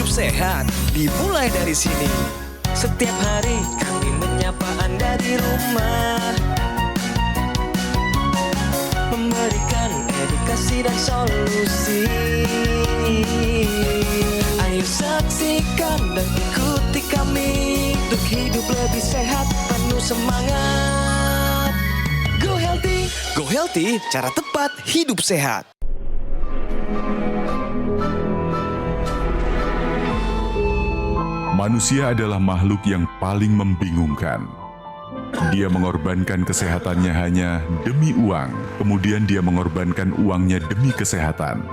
sehat dimulai dari sini. Setiap hari kami menyapa Anda di rumah, memberikan edukasi dan solusi. Ayo saksikan dan ikuti kami untuk hidup lebih sehat, penuh semangat. Go Healthy, cara tepat hidup sehat. Manusia adalah makhluk yang paling membingungkan. Dia mengorbankan kesehatannya hanya demi uang, kemudian dia mengorbankan uangnya demi kesehatan.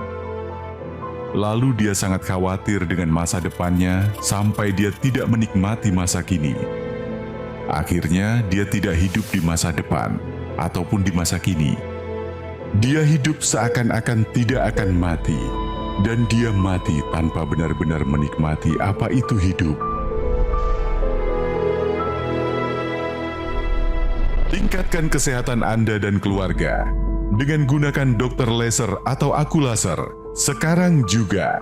Lalu dia sangat khawatir dengan masa depannya sampai dia tidak menikmati masa kini. Akhirnya dia tidak hidup di masa depan ataupun di masa kini. Dia hidup seakan-akan tidak akan mati. Dan dia mati tanpa benar-benar menikmati apa itu hidup. Tingkatkan kesehatan Anda dan keluarga dengan gunakan Dr. Laser atau Aku Laser sekarang juga.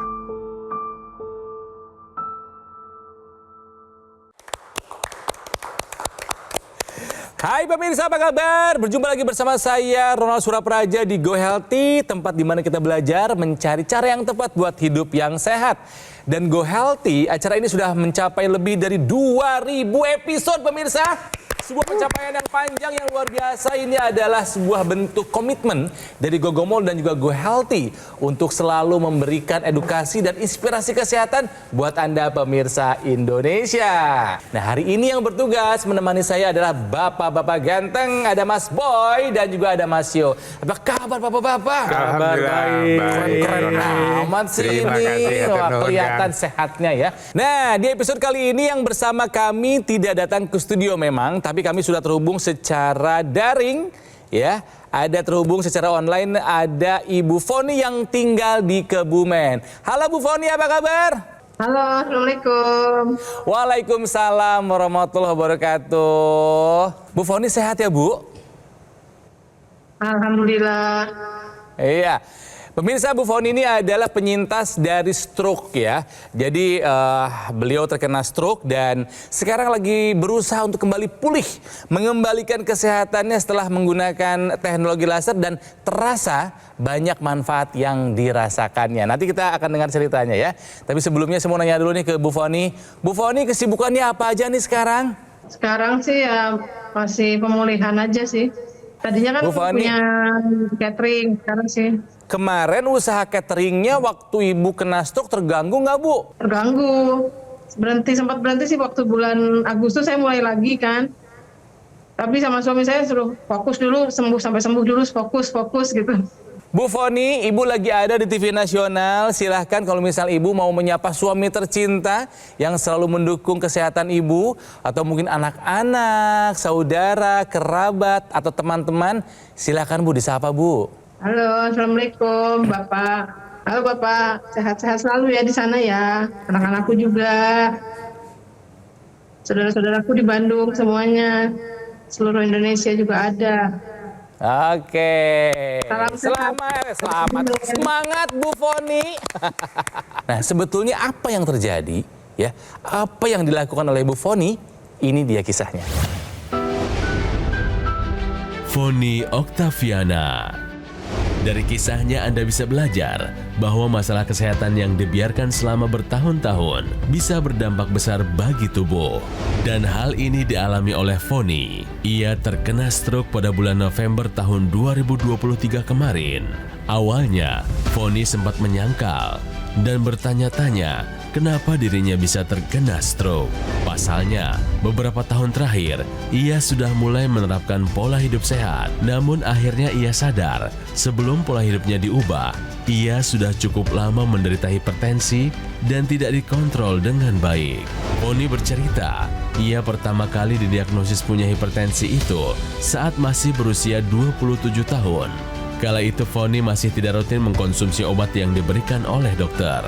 Hai pemirsa, apa kabar? Berjumpa lagi bersama saya Ronald Surapraja di Go Healthy, tempat di mana kita belajar mencari cara yang tepat buat hidup yang sehat. Dan Go Healthy, acara ini sudah mencapai lebih dari 2.000 episode pemirsa. Sebuah pencapaian yang panjang yang luar biasa. Ini adalah sebuah bentuk komitmen dari Gogomol dan juga Go Healthy untuk selalu memberikan edukasi dan inspirasi kesehatan buat Anda pemirsa Indonesia. Nah, hari ini yang bertugas menemani saya adalah bapak-bapak ganteng. Ada Mas Boy dan juga ada Mas Yo. Apa kabar bapak-bapak? Kabar baik. Keren amat sih ini. Wah, kelihatan sehatnya ya. Nah, di episode kali ini yang bersama kami tidak datang ke studio memang, tapi kami sudah terhubung secara daring ya. Ada terhubung secara online, ada Ibu Foni yang tinggal di Kebumen. Halo Bu Foni, apa kabar? Halo, Assalamualaikum. Waalaikumsalam warahmatullahi wabarakatuh. Bu Foni sehat ya Bu? Alhamdulillah. Iya. Pemirsa, Bu Foni ini adalah penyintas dari stroke ya. Jadi beliau terkena stroke dan sekarang lagi berusaha untuk kembali pulih, mengembalikan kesehatannya setelah menggunakan teknologi laser dan terasa banyak manfaat yang dirasakannya. Nanti kita akan dengar ceritanya ya. Tapi sebelumnya saya mau nanya dulu nih ke Bu Foni. Bu Foni, kesibukannya apa aja nih sekarang? Sekarang sih ya masih pemulihan aja sih. Tadinya kan Bu Foni, punya catering, sekarang sih. Kemarin usaha cateringnya waktu Ibu kena stroke terganggu nggak Bu? Terganggu. Sempat berhenti sih waktu bulan Agustus saya mulai lagi kan. Tapi sama suami saya suruh fokus dulu, sampai sembuh dulu, fokus gitu. Bu Foni, Ibu lagi ada di TV nasional. Silahkan kalau misal Ibu mau menyapa suami tercinta yang selalu mendukung kesehatan Ibu, atau mungkin anak-anak, saudara, kerabat, atau teman-teman, silahkan Bu disapa Bu. Halo, Assalamualaikum Bapak. Halo Bapak, sehat-sehat selalu ya di sana ya. Anak-anakku juga. Saudara-saudaraku di Bandung semuanya. Seluruh Indonesia juga ada. Oke. Selamat. Semangat Bu Foni. Nah, sebetulnya apa yang terjadi ya? Apa yang dilakukan oleh Bu Foni? Ini dia kisahnya. Foni Oktaviana. Dari kisahnya Anda bisa belajar bahwa masalah kesehatan yang dibiarkan selama bertahun-tahun bisa berdampak besar bagi tubuh. Dan hal ini dialami oleh Foni. Ia terkena stroke pada bulan November tahun 2023 kemarin. Awalnya, Foni sempat menyangkal dan bertanya-tanya kenapa dirinya bisa terkena stroke. Pasalnya, beberapa tahun terakhir, ia sudah mulai menerapkan pola hidup sehat. Namun akhirnya ia sadar, sebelum pola hidupnya diubah, ia sudah cukup lama menderita hipertensi dan tidak dikontrol dengan baik. Foni bercerita, ia pertama kali didiagnosis punya hipertensi itu saat masih berusia 27 tahun. Kala itu Foni masih tidak rutin mengkonsumsi obat yang diberikan oleh dokter.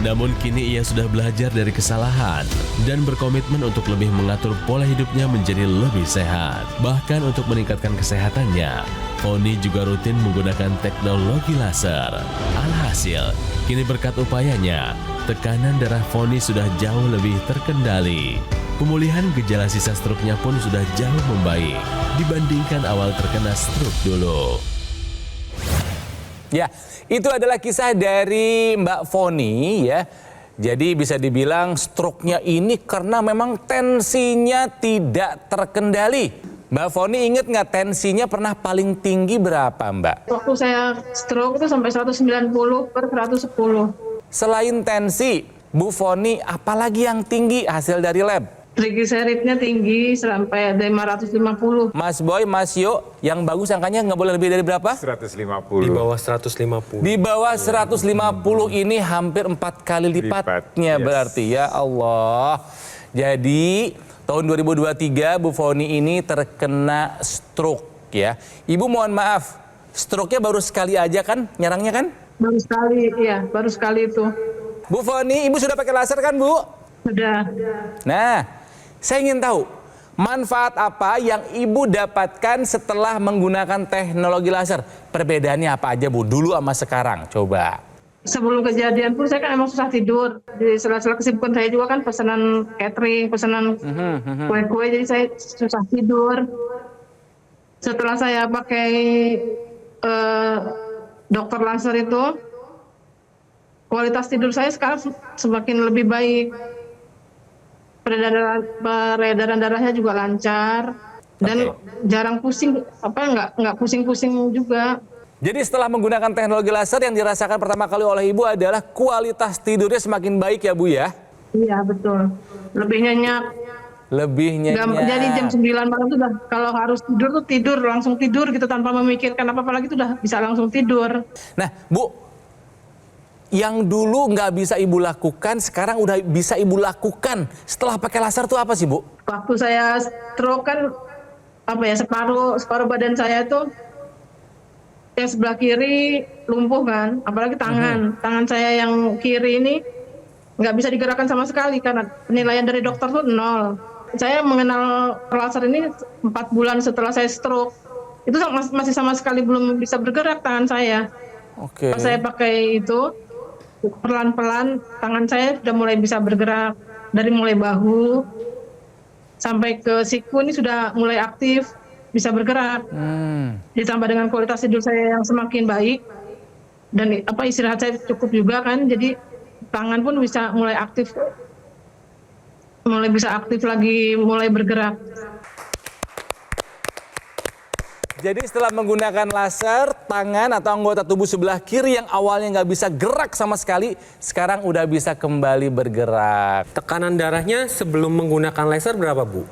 Namun kini ia sudah belajar dari kesalahan dan berkomitmen untuk lebih mengatur pola hidupnya menjadi lebih sehat. Bahkan untuk meningkatkan kesehatannya, Foni juga rutin menggunakan teknologi laser. Alhasil, Kini berkat upayanya, tekanan darah Foni sudah jauh lebih terkendali. Pemulihan gejala sisa struknya pun sudah jauh membaik dibandingkan awal terkena struk dulu. Ya, itu adalah kisah dari Mbak Foni ya. Jadi bisa dibilang stroke-nya ini karena memang tensinya tidak terkendali. Mbak Foni inget nggak tensinya pernah paling tinggi berapa Mbak? Waktu saya stroke itu sampai 190/110. Selain tensi, Bu Foni apalagi yang tinggi hasil dari lab? Triglyceridnya tinggi sampai 550. Mas Boy, Mas Yo, yang bagus angkanya nggak boleh lebih dari berapa? 150. Di bawah 150. Di bawah 150 ini hampir 4 kali lipatnya Yes. berarti ya Allah. Jadi tahun 2023 Bu Foni ini terkena stroke ya. Ibu mohon maaf, stroke-nya baru sekali aja kan nyerangnya kan? Baru sekali, iya, baru sekali itu. Bu Foni, Ibu sudah pakai laser kan Bu? Sudah. Nah, saya ingin tahu manfaat apa yang Ibu dapatkan setelah menggunakan teknologi laser. Perbedaannya apa aja Bu? Dulu sama sekarang, coba. Sebelum kejadian pun saya kan emang susah tidur. Di sela-sela kesibukan saya juga kan pesanan catering, pesanan kue-kue, jadi saya susah tidur. Setelah saya pakai dokter laser itu, kualitas tidur saya sekarang semakin lebih baik. Peredaran darahnya juga lancar dan jarang pusing, nggak pusing-pusing juga. Jadi setelah menggunakan teknologi laser yang dirasakan pertama kali oleh Ibu adalah kualitas tidurnya semakin baik ya Bu ya? Iya betul, lebih nyenyak. Lebih nyenyak. Jadi jam 9 malam tuh udah, kalau harus tidur tuh tidur, langsung tidur gitu tanpa memikirkan apa-apa lagi tuh udah bisa langsung tidur. Nah Bu, yang dulu nggak bisa Ibu lakukan sekarang udah bisa Ibu lakukan setelah pakai laser tuh apa sih Bu? Waktu saya stroke kan separuh badan saya tuh yang sebelah kiri lumpuh kan, apalagi tangan saya yang kiri ini nggak bisa digerakkan sama sekali karena penilaian dari dokter tuh 0. Saya mengenal laser ini 4 bulan setelah saya stroke, itu masih sama sekali belum bisa bergerak tangan saya. Oke. Pas saya pakai itu perlahan-pelan tangan saya sudah mulai bisa bergerak, dari mulai bahu sampai ke siku ini sudah mulai aktif, bisa bergerak. Ditambah dengan kualitas tidur saya yang semakin baik dan istirahat saya cukup juga kan, jadi tangan pun bisa mulai aktif lagi, mulai bergerak. Jadi setelah menggunakan laser, tangan atau anggota tubuh sebelah kiri yang awalnya nggak bisa gerak sama sekali, sekarang udah bisa kembali bergerak. Tekanan darahnya sebelum menggunakan laser berapa Bu?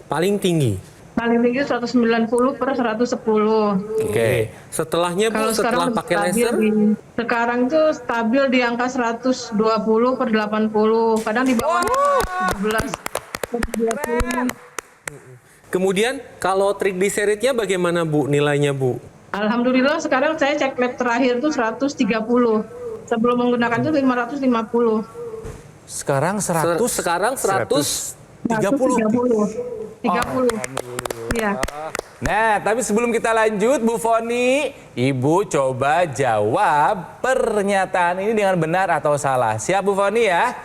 Paling tinggi? Paling tinggi 190/110. Oke. Setelahnya Bu, Kalau setelah sekarang pakai stabil laser? sekarang itu stabil di angka 120/80, kadang di bawah 17/20. Kemudian kalau triglyceridnya bagaimana Bu nilainya Bu? Alhamdulillah sekarang saya cek lab terakhir tuh 130. Sebelum menggunakan itu 550. Sekarang 100. Sekarang 130. 30. Iya. Nah, tapi sebelum kita lanjut, Bu Foni, Ibu coba jawab pernyataan ini dengan benar atau salah. Siap Bu Foni ya?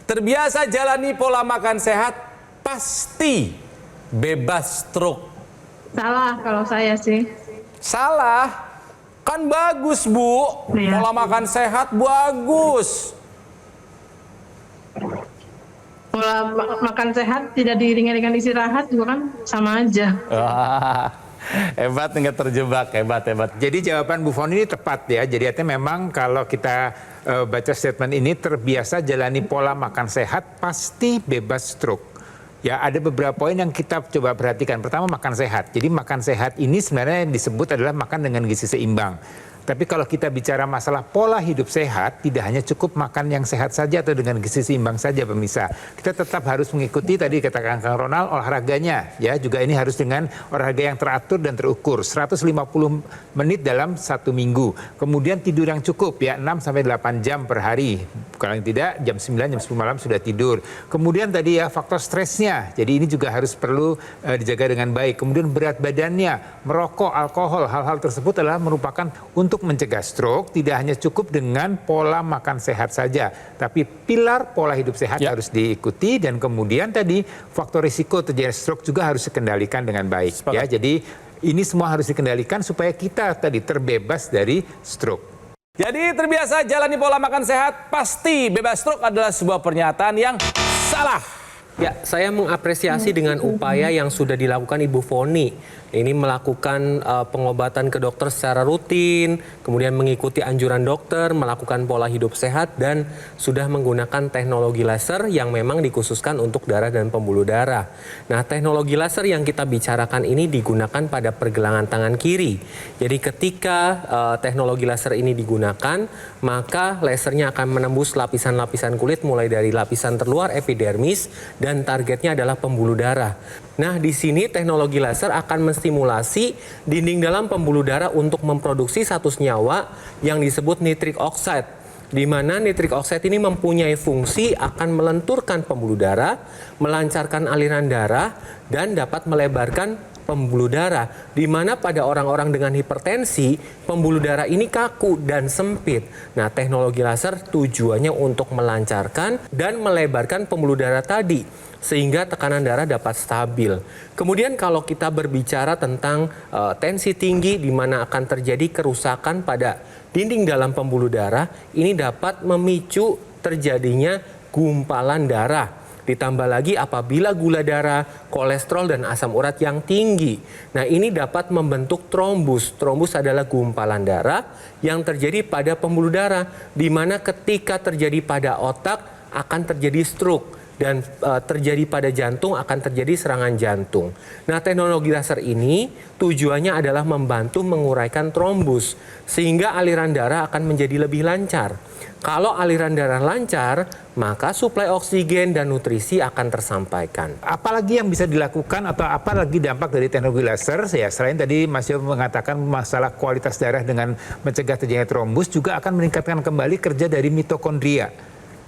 Terbiasa jalani pola makan sehat, pasti bebas stroke. Salah kalau saya sih. Salah? Kan bagus Bu, Iya. pola makan sehat bagus. Pola makan sehat tidak diiringi dengan istirahat juga kan sama aja. Wah, hebat nggak terjebak, hebat. Jadi jawaban Bu Foni ini tepat ya. Jadi artinya memang kalau kita baca statement ini, terbiasa jalani pola makan sehat pasti bebas stroke. Ya, ada beberapa poin yang kita coba perhatikan. Pertama, makan sehat. Jadi makan sehat ini sebenarnya yang disebut adalah makan dengan gizi seimbang. Tapi kalau kita bicara masalah pola hidup sehat, tidak hanya cukup makan yang sehat saja atau dengan gizi seimbang saja pemirsa. Kita tetap harus mengikuti tadi katakan Kang Ronald olahraganya. Ya, juga ini harus dengan olahraga yang teratur dan terukur. 150 menit dalam 1 minggu. Kemudian tidur yang cukup ya, 6-8 jam per hari. Kalau tidak jam 9, jam 10 malam sudah tidur. Kemudian tadi ya faktor stresnya. Jadi ini juga harus perlu dijaga dengan baik. Kemudian berat badannya, merokok, alkohol, hal-hal tersebut adalah merupakan untuk mencegah stroke. Tidak hanya cukup dengan pola makan sehat saja, tapi pilar pola hidup sehat harus diikuti, dan kemudian tadi faktor risiko terjadi stroke juga harus dikendalikan dengan baik. Ya, jadi ini semua harus dikendalikan supaya kita tadi terbebas dari stroke. Jadi terbiasa jalani pola makan sehat, pasti bebas stroke adalah sebuah pernyataan yang salah. Ya, saya mengapresiasi dengan upaya yang sudah dilakukan Ibu Foni. Ini melakukan pengobatan ke dokter secara rutin, kemudian mengikuti anjuran dokter, melakukan pola hidup sehat, dan sudah menggunakan teknologi laser yang memang dikhususkan untuk darah dan pembuluh darah. Nah, teknologi laser yang kita bicarakan ini digunakan pada pergelangan tangan kiri. Jadi ketika teknologi laser ini digunakan, maka lasernya akan menembus lapisan-lapisan kulit mulai dari lapisan terluar epidermis, dan targetnya adalah pembuluh darah. Nah, di sini teknologi laser akan menstimulasi dinding dalam pembuluh darah untuk memproduksi satu senyawa yang disebut nitric oxide, di mana nitric oxide ini mempunyai fungsi akan melenturkan pembuluh darah, melancarkan aliran darah, dan dapat melebarkan pembuluh darah, di mana pada orang-orang dengan hipertensi, pembuluh darah ini kaku dan sempit. Nah, teknologi laser tujuannya untuk melancarkan dan melebarkan pembuluh darah tadi, sehingga tekanan darah dapat stabil. Kemudian kalau kita berbicara tentang tensi tinggi, di mana akan terjadi kerusakan pada dinding dalam pembuluh darah, ini dapat memicu terjadinya gumpalan darah. Ditambah lagi apabila gula darah, kolesterol, dan asam urat yang tinggi. Nah, ini dapat membentuk trombus. Trombus adalah gumpalan darah yang terjadi pada pembuluh darah, di mana ketika terjadi pada otak akan terjadi stroke, dan terjadi pada jantung akan terjadi serangan jantung. Nah, teknologi laser ini tujuannya adalah membantu menguraikan trombus, sehingga aliran darah akan menjadi lebih lancar. Kalau aliran darah lancar, maka suplai oksigen dan nutrisi akan tersampaikan. Apalagi yang bisa dilakukan atau apalagi dampak dari teknologi laser? Ya, selain tadi Mas Yo mengatakan masalah kualitas darah dengan mencegah terjadinya trombus, juga akan meningkatkan kembali kerja dari mitokondria.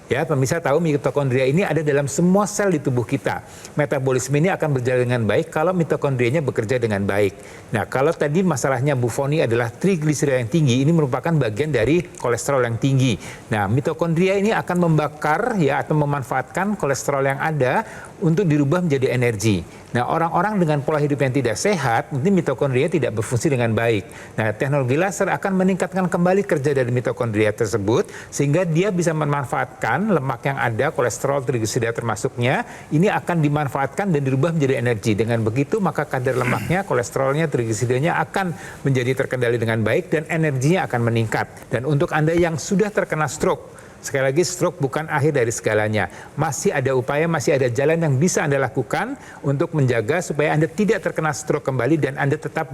Ya, pemirsa tahu mitokondria ini ada dalam semua sel di tubuh kita. Metabolisme ini akan berjalan dengan baik kalau mitokondrianya bekerja dengan baik. Nah, kalau tadi masalahnya Bu Foni adalah trigliserida yang tinggi, ini merupakan bagian dari kolesterol yang tinggi. Nah, mitokondria ini akan membakar ya atau memanfaatkan kolesterol yang ada untuk dirubah menjadi energi. Nah, orang-orang dengan pola hidup yang tidak sehat, ini mitokondria tidak berfungsi dengan baik. Nah, teknologi laser akan meningkatkan kembali kerja dari mitokondria tersebut, sehingga dia bisa memanfaatkan lemak yang ada, kolesterol, trigliserida termasuknya, ini akan dimanfaatkan dan dirubah menjadi energi. Dengan begitu, maka kadar lemaknya, kolesterolnya, trigliseridanya akan menjadi terkendali dengan baik dan energinya akan meningkat. Dan untuk Anda yang sudah terkena stroke, sekali lagi, stroke bukan akhir dari segalanya. Masih ada upaya, masih ada jalan yang bisa Anda lakukan untuk menjaga supaya Anda tidak terkena stroke kembali dan Anda tetap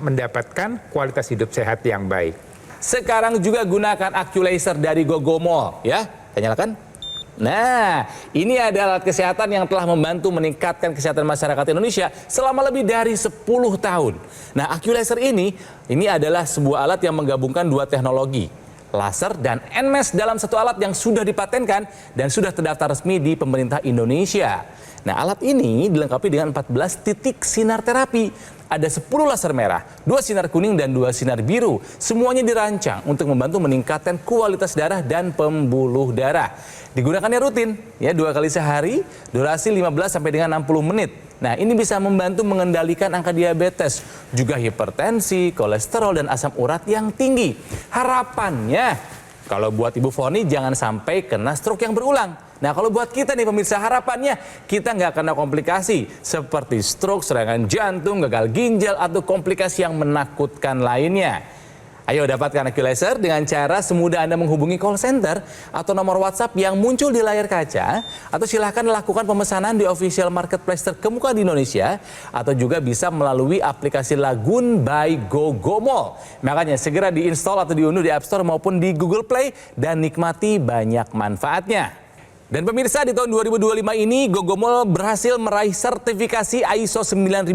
mendapatkan kualitas hidup sehat yang baik. Sekarang juga gunakan AccuLaser dari Gogomol, ya. Saya nyalakan. Nah, ini ada alat kesehatan yang telah membantu meningkatkan kesehatan masyarakat Indonesia selama lebih dari 10 tahun. Nah, AccuLaser ini adalah sebuah alat yang menggabungkan dua teknologi, laser dan NMES dalam satu alat yang sudah dipatenkan dan sudah terdaftar resmi di pemerintah Indonesia. Nah, alat ini dilengkapi dengan 14 titik sinar terapi. Ada 10 laser merah, 2 sinar kuning, dan 2 sinar biru. Semuanya dirancang untuk membantu meningkatkan kualitas darah dan pembuluh darah. Digunakannya rutin, ya 2 kali sehari, durasi 15 sampai dengan 60 menit. Nah, ini bisa membantu mengendalikan angka diabetes, juga hipertensi, kolesterol, dan asam urat yang tinggi. Harapannya, kalau buat Ibu Foni jangan sampai kena stroke yang berulang. Nah, kalau buat kita nih pemirsa, harapannya kita nggak kena komplikasi seperti stroke, serangan jantung, gagal ginjal, atau komplikasi yang menakutkan lainnya. Ayo dapatkan AccuLaser dengan cara semudah Anda menghubungi call center atau nomor WhatsApp yang muncul di layar kaca, atau silahkan lakukan pemesanan di official marketplace terkemuka di Indonesia, atau juga bisa melalui aplikasi Lagun by Gogomol. Makanya segera diinstal atau diunduh di App Store maupun di Google Play dan nikmati banyak manfaatnya. Dan pemirsa, di tahun 2025 ini Gogomol berhasil meraih sertifikasi ISO 9001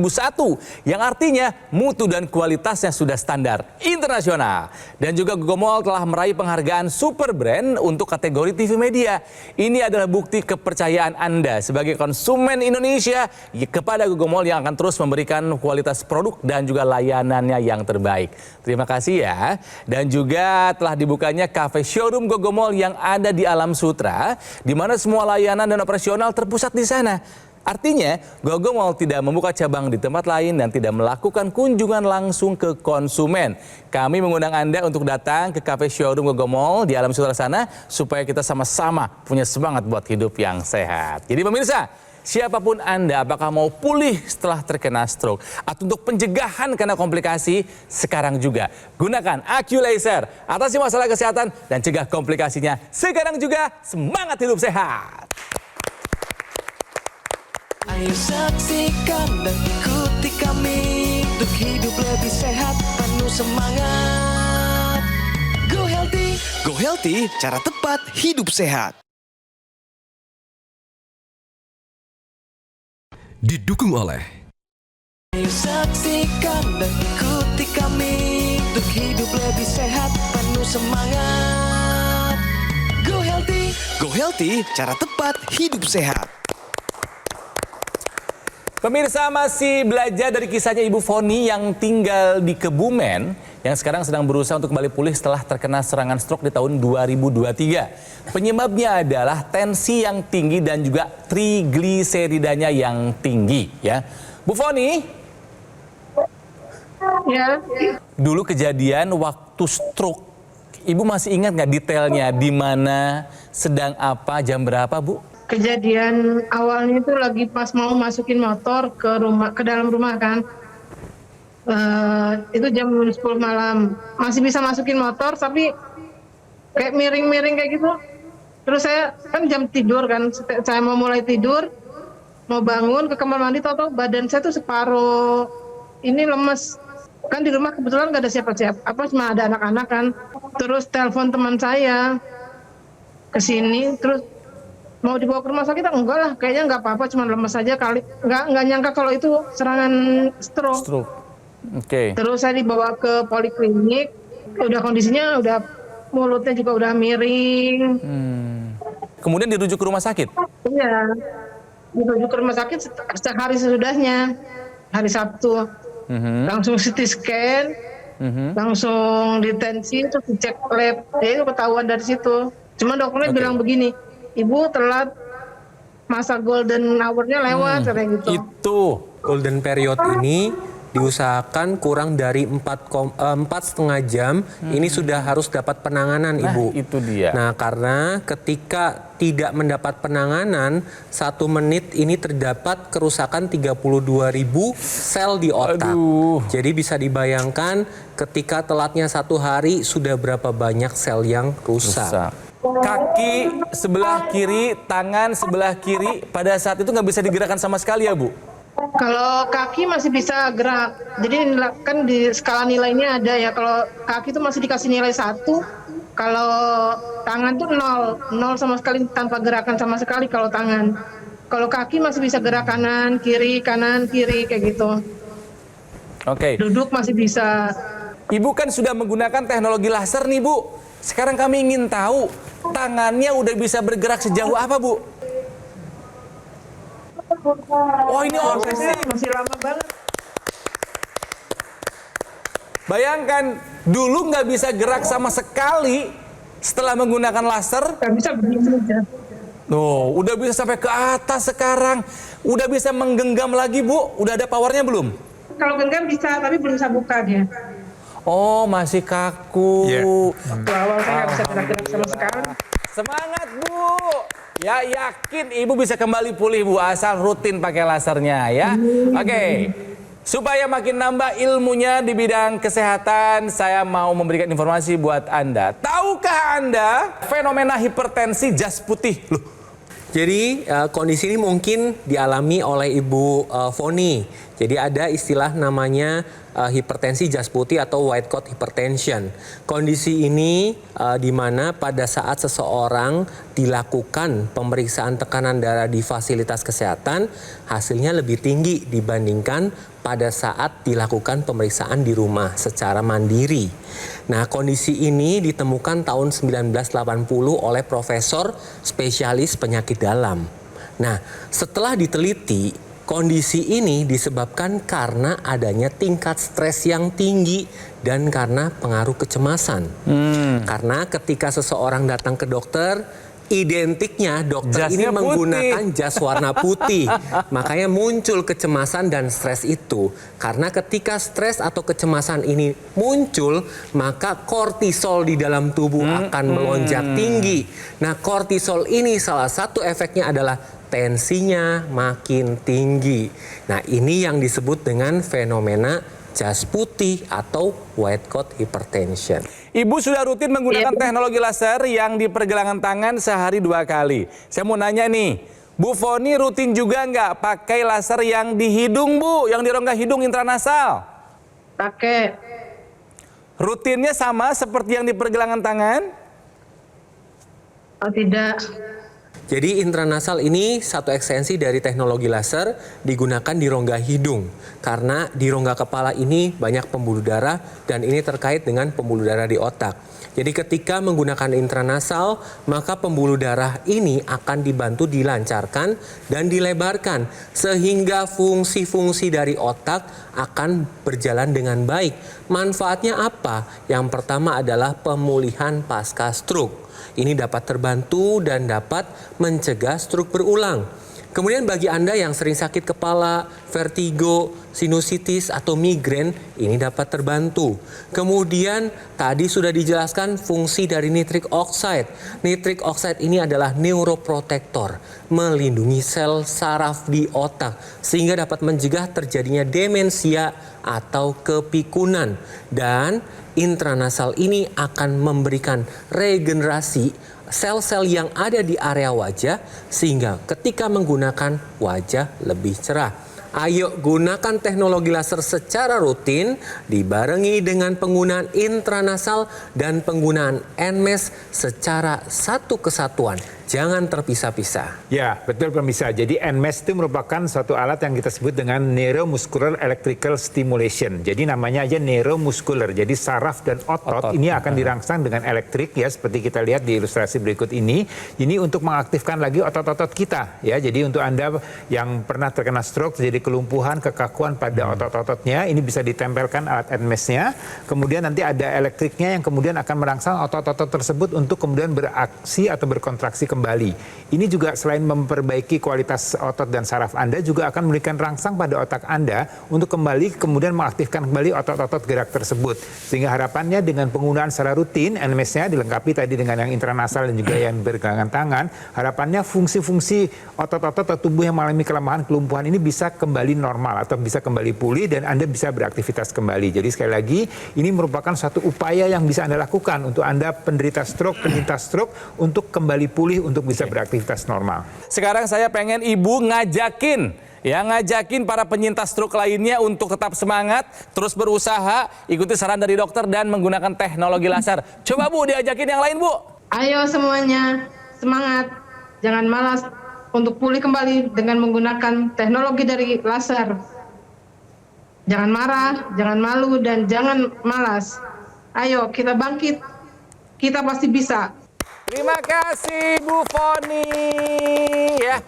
yang artinya mutu dan kualitasnya sudah standar internasional. Dan juga Gogomol telah meraih penghargaan Super Brand untuk kategori TV media. Ini adalah bukti kepercayaan Anda sebagai konsumen Indonesia kepada Gogomol yang akan terus memberikan kualitas produk dan juga layanannya yang terbaik. Terima kasih ya. Dan juga telah dibukanya cafe showroom Gogomol yang ada di Alam Sutra, di mana semua layanan dan operasional terpusat di sana. Artinya, Gogomol tidak membuka cabang di tempat lain dan tidak melakukan kunjungan langsung ke konsumen. Kami mengundang Anda untuk datang ke cafe showroom Gogomol di Alam Sutra sana supaya kita sama-sama punya semangat buat hidup yang sehat. Jadi pemirsa, siapapun Anda, apakah mau pulih setelah terkena stroke atau untuk pencegahan karena komplikasi, sekarang juga gunakan AccuLaser. Atasi masalah kesehatan dan cegah komplikasinya. Sekarang juga semangat hidup sehat. Ayo saksikan dan ikuti kami untuk hidup lebih sehat, penuh semangat. Go Healthy, cara tepat hidup sehat. Didukung oleh Ayo saksikan dan ikuti kami untuk hidup lebih sehat, penuh semangat. Go Healthy, cara tepat hidup sehat. Pemirsa, masih belajar dari kisahnya Ibu Foni yang tinggal di Kebumen, yang sekarang sedang berusaha untuk kembali pulih setelah terkena serangan stroke di tahun 2023. Penyebabnya adalah tensi yang tinggi dan juga trigliseridanya yang tinggi, ya. Bu Foni? Ya, Dulu kejadian waktu stroke, Ibu masih ingat nggak detailnya, di mana, sedang apa, jam berapa, Bu? kejadian awalnya itu lagi pas mau masukin motor ke dalam rumah kan. Itu jam 10 malam. Masih bisa masukin motor tapi kayak miring-miring kayak gitu. Terus saya kan jam tidur kan, saya mau mulai tidur, mau bangun ke kamar mandi, tahu-tahu badan saya tuh separuh ini lemes. Kan di rumah kebetulan nggak ada siapa-siapa, cuma ada anak-anak kan. Terus telepon teman saya ke sini, terus mau dibawa ke rumah sakit, enggak lah, kayaknya nggak apa-apa, cuma lemes aja kali. Nggak nyangka kalau itu serangan stroke. Oke. Terus saya dibawa ke poliklinik, udah kondisinya udah mulutnya juga udah miring. Kemudian dirujuk ke rumah sakit? Iya, dirujuk ke rumah sakit sehari sesudahnya, hari Sabtu. Langsung CT scan, langsung ditensi, terus dicek lab, ya itu ketahuan dari situ. Cuma dokternya bilang begini, Ibu telat, masa golden hour-nya lewat, kayak gitu. Itu. Golden period ini diusahakan kurang dari 4,5 jam, ini sudah harus dapat penanganan, Nah, Ibu. itu dia. Nah, karena ketika tidak mendapat penanganan, 1 menit ini terdapat kerusakan 32.000 sel di otak. Aduh. Jadi bisa dibayangkan ketika telatnya 1 hari sudah berapa banyak sel yang rusak. Kaki sebelah kiri, tangan sebelah kiri, pada saat itu nggak bisa digerakkan sama sekali ya, Bu? Kalau kaki masih bisa gerak, jadi kan di skala nilainya ada ya. Kalau kaki itu masih dikasih nilai 1, kalau tangan tuh 0 sama sekali, tanpa gerakan sama sekali kalau tangan. Kalau kaki masih bisa gerak kanan, kiri, kayak gitu. Oke. Duduk masih bisa. Ibu kan sudah menggunakan teknologi laser nih, Bu. Sekarang kami ingin tahu, tangannya udah bisa bergerak sejauh apa, Bu? Oh, ini Prosesnya masih lama banget. Bayangkan, dulu nggak bisa gerak sama sekali setelah menggunakan laser. Nggak bisa begini aja. Tuh, udah bisa sampai ke atas sekarang. Udah bisa menggenggam lagi, Bu. Udah ada powernya belum? Kalau genggam bisa, tapi belum bisa buka dia. Oh, masih kaku. Iya. Waktu awal saya nggak bisa gerak-gerak sama sekali. Semangat, Bu. Ya, yakin Ibu bisa kembali pulih, Bu, asal rutin pakai lasernya ya. Oke. Supaya makin nambah ilmunya di bidang kesehatan, saya mau memberikan informasi buat Anda. Tahukah Anda fenomena hipertensi jas putih? Loh, Jadi kondisi ini mungkin dialami oleh Ibu Foni. Jadi ada istilah namanya hipertensi jas putih atau white coat hypertension. Kondisi ini di mana pada saat seseorang dilakukan pemeriksaan tekanan darah di fasilitas kesehatan, hasilnya lebih tinggi dibandingkan pada saat dilakukan pemeriksaan di rumah secara mandiri. Nah, kondisi ini ditemukan tahun 1980 oleh profesor spesialis penyakit dalam. Nah, setelah diteliti, kondisi ini disebabkan karena adanya tingkat stres yang tinggi dan karena pengaruh kecemasan. Karena ketika seseorang datang ke dokter, identiknya dokter Jasnya ini menggunakan jas warna putih. Makanya muncul kecemasan dan stres itu. Karena ketika stres atau kecemasan ini muncul, maka kortisol di dalam tubuh akan melonjak tinggi. Nah, kortisol ini salah satu efeknya adalah tensinya makin tinggi. Nah, ini yang disebut dengan fenomena jas putih atau white coat hypertension. Ibu sudah rutin menggunakan teknologi laser yang di pergelangan tangan sehari 2 kali. Saya mau nanya nih, Bu Foni rutin juga nggak pakai laser yang di hidung, Bu? Yang di rongga hidung intranasal? Pakai. Rutinnya sama seperti yang di pergelangan tangan? Oh, tidak. Jadi intranasal ini satu ekstensi dari teknologi laser digunakan di rongga hidung. Karena di rongga kepala ini banyak pembuluh darah dan ini terkait dengan pembuluh darah di otak. Jadi ketika menggunakan intranasal, maka pembuluh darah ini akan dibantu dilancarkan dan dilebarkan. Sehingga fungsi-fungsi dari otak akan berjalan dengan baik. Manfaatnya apa? Yang pertama adalah pemulihan pasca stroke. Ini dapat terbantu dan dapat mencegah stroke berulang. Kemudian bagi Anda yang sering sakit kepala, vertigo, sinusitis atau migrain, ini dapat terbantu. Kemudian tadi sudah dijelaskan fungsi dari nitric oxide. Nitric oxide ini adalah neuroprotector, melindungi sel saraf di otak sehingga dapat mencegah terjadinya demensia atau kepikunan. Dan intranasal ini akan memberikan regenerasi sel-sel yang ada di area wajah sehingga ketika menggunakan wajah lebih cerah. Ayo gunakan teknologi laser secara rutin dibarengi dengan penggunaan intranasal dan penggunaan NMES secara satu kesatuan. Jangan terpisah-pisah. Ya, betul pemirsa. Jadi NMES itu merupakan suatu alat yang kita sebut dengan Neuromuscular Electrical Stimulation. Jadi namanya aja neuromuscular. Jadi saraf dan otot ini akan dirangsang dengan elektrik ya, seperti kita lihat di ilustrasi berikut ini. Ini untuk mengaktifkan lagi otot-otot kita ya. Jadi untuk Anda yang pernah terkena stroke, terjadi kelumpuhan, kekakuan pada otot-ototnya, ini bisa ditempelkan alat NMES-nya. Kemudian nanti ada elektriknya yang kemudian akan merangsang otot-otot tersebut untuk kemudian beraksi atau berkontraksi kembali. Ini juga selain memperbaiki kualitas otot dan saraf Anda, juga akan memberikan rangsang pada otak Anda untuk kembali kemudian mengaktifkan kembali otot-otot gerak tersebut. Sehingga harapannya dengan penggunaan secara rutin, NMES-nya dilengkapi tadi dengan yang intranasal dan juga yang bergelangan tangan, harapannya fungsi-fungsi otot-otot atau tubuh yang mengalami kelemahan, kelumpuhan ini bisa kembali normal atau bisa kembali pulih dan Anda bisa beraktivitas kembali. Jadi sekali lagi, ini merupakan suatu upaya yang bisa Anda lakukan untuk Anda penderita stroke, penyintas stroke untuk kembali pulih untuk bisa beraktivitas normal. Sekarang saya pengen ibu ngajakin para penyintas stroke lainnya untuk tetap semangat, terus berusaha, ikuti saran dari dokter dan menggunakan teknologi laser. Coba Bu, diajakin yang lain Bu. Ayo semuanya, semangat. Jangan malas untuk pulih kembali dengan menggunakan teknologi dari laser. Jangan marah, jangan malu, dan jangan malas. Ayo kita bangkit, kita pasti bisa. Terima kasih Bu Foni ya.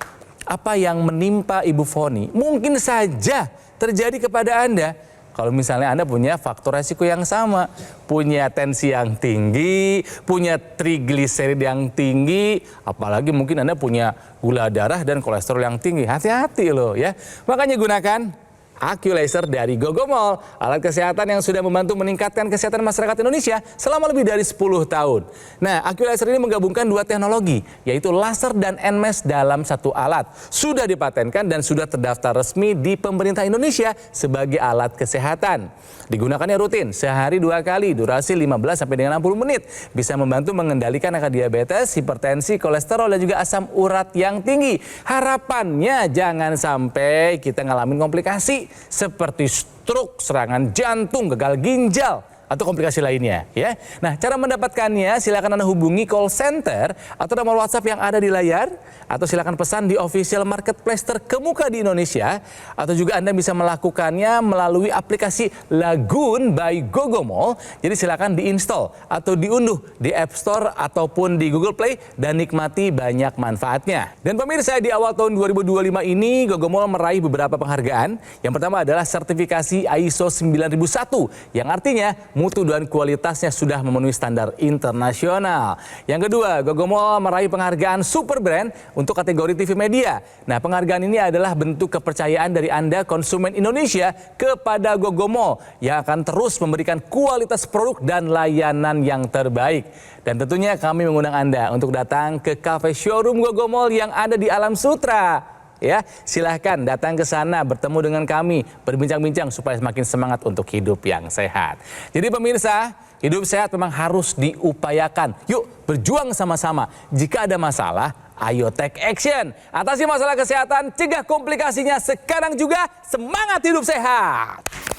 Apa yang menimpa Ibu Foni mungkin saja terjadi kepada Anda kalau misalnya Anda punya faktor resiko yang sama, punya tensi yang tinggi, punya trigliserid yang tinggi, apalagi mungkin Anda punya gula darah dan kolesterol yang tinggi. Hati-hati loh ya. Makanya gunakan AccuLaser dari Gogomall, alat kesehatan yang sudah membantu meningkatkan kesehatan masyarakat Indonesia selama lebih dari 10 tahun. Nah, AccuLaser ini menggabungkan 2 teknologi, yaitu laser dan NMES dalam satu alat. Sudah dipatenkan dan sudah terdaftar resmi di pemerintah Indonesia sebagai alat kesehatan. Digunakannya rutin, sehari 2 kali, durasi 15 sampai dengan 60 menit. Bisa membantu mengendalikan angka diabetes, hipertensi, kolesterol, dan juga asam urat yang tinggi. Harapannya jangan sampai kita ngalamin komplikasi. seperti stroke, serangan jantung, gagal ginjal, atau komplikasi lainnya ya. Nah, cara mendapatkannya silakan Anda hubungi call center atau nomor WhatsApp yang ada di layar, atau silakan pesan di official marketplace terkemuka di Indonesia, atau juga Anda bisa melakukannya melalui aplikasi Lagoon by Gogomall. Jadi silakan diinstal atau diunduh di App Store ataupun di Google Play dan nikmati banyak manfaatnya. Dan pemirsa, di awal tahun 2025 ini Gogomall meraih beberapa penghargaan. Yang pertama adalah sertifikasi ISO 9001 yang artinya mutu dan kualitasnya sudah memenuhi standar internasional. Yang kedua, Gogomall meraih penghargaan Super Brand untuk kategori TV media. Nah, penghargaan ini adalah bentuk kepercayaan dari Anda konsumen Indonesia kepada Gogomall yang akan terus memberikan kualitas produk dan layanan yang terbaik. Dan tentunya kami mengundang Anda untuk datang ke cafe showroom Gogomall yang ada di Alam Sutra. Ya, silahkan datang ke sana, bertemu dengan kami, berbincang-bincang supaya semakin semangat untuk hidup yang sehat. Jadi pemirsa, hidup sehat memang harus diupayakan. Yuk berjuang sama-sama. Jika ada masalah, ayo take action. Atasi masalah kesehatan, cegah komplikasinya sekarang juga. Semangat hidup sehat!